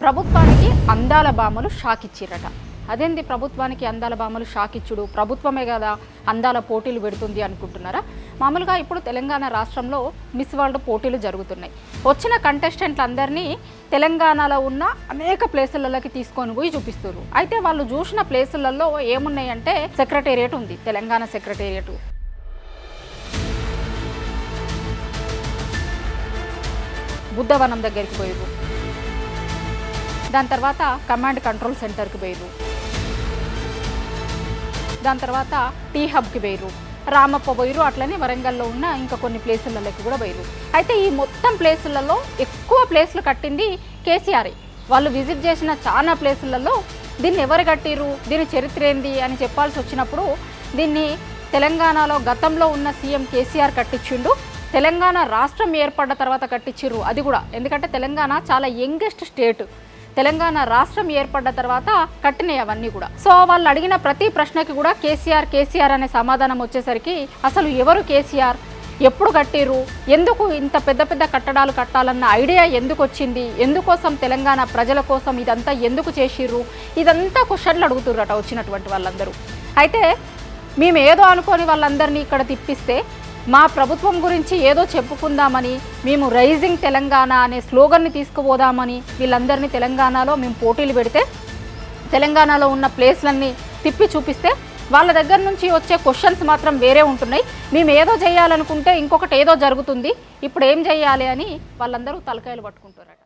ప్రభుత్వానికి అందాల బామలు షాక్ ఇచ్చిరట. అదేంది ప్రభుత్వానికి అందాల బామలు షాక్ ఇచ్చుడు, ప్రభుత్వమే కదా అందాల పోటీలు పెడుతుంది అనుకుంటున్నారా? మామూలుగా ఇప్పుడు తెలంగాణ రాష్ట్రంలో మిస్ వరల్డ్ పోటీలు జరుగుతున్నాయి. వచ్చిన కంటెస్టెంట్లందరినీ తెలంగాణలో ఉన్న అనేక ప్లేసులలోకి తీసుకొని పోయి చూపిస్తారు. అయితే వాళ్ళు చూసిన ప్లేసులలో ఏమున్నాయంటే సెక్రటేరియట్ ఉంది, తెలంగాణ సెక్రటేరియట్, బుద్ధవనం దగ్గరికి పోయారు, దాని తర్వాత కమాండ్ కంట్రోల్ సెంటర్కి పోయారు, దాని తర్వాత టీ హబ్కి పోయారు, రామప్ప పోయారు, అట్లనే వరంగల్లో ఉన్న ఇంకా కొన్ని ప్లేసులలోకి కూడా పోయారు. అయితే ఈ మొత్తం ప్లేసులలో ఎక్కువ ప్లేసులు కట్టింది కేసీఆర్. వాళ్ళు విజిట్ చేసిన చాలా ప్లేసులలో దీన్ని ఎవరు కట్టిరు, దీని చరిత్ర ఏంది అని చెప్పాల్సి వచ్చినప్పుడు దీన్ని తెలంగాణలో గతంలో ఉన్న సీఎం కేసీఆర్ కట్టించిండు. తెలంగాణ రాష్ట్రం ఏర్పడ్డ తర్వాత కట్టించిర్రు. అది కూడా ఎందుకంటే తెలంగాణ చాలా యంగెస్ట్ స్టేట్. తెలంగాణ రాష్ట్రం ఏర్పడ్డ తర్వాత కట్టినాయి అవన్నీ కూడా. సో వాళ్ళు అడిగిన ప్రతి ప్రశ్నకి కూడా కేసీఆర్ అనే సమాధానం వచ్చేసరికి అసలు ఎవరు కేసీఆర్, ఎప్పుడు కట్టిర్రు, ఎందుకు ఇంత పెద్ద పెద్ద కట్టడాలు కట్టాలన్న ఐడియా ఎందుకు వచ్చింది, ఎందుకోసం తెలంగాణ ప్రజల కోసం ఇదంతా ఎందుకు చేసిర్రు, ఇదంతా క్వశ్చన్లు అడుగుతుర్రట వచ్చినటువంటి వాళ్ళందరూ. అయితే మేము ఏదో అనుకొని వాళ్ళందరినీ ఇక్కడ తిప్పిస్తే మా ప్రభుత్వం గురించి ఏదో చెప్పుకుందామని మేము రైజింగ్ తెలంగాణ అనే స్లోగన్ని తీసుకుపోదామని వీళ్ళందరినీ తెలంగాణలో మేము పోటీలు పెడితే తెలంగాణలో ఉన్న ప్లేస్లన్నీ తిప్పి చూపిస్తే వాళ్ళ దగ్గర నుంచి వచ్చే క్వశ్చన్స్ మాత్రం వేరే ఉంటున్నాయి. మేము ఏదో చేయాలనుకుంటే ఇంకొకటి ఏదో జరుగుతుంది, ఇప్పుడు ఏం చేయాలి అని వాళ్ళందరూ తలకాయలు పట్టుకుంటారట.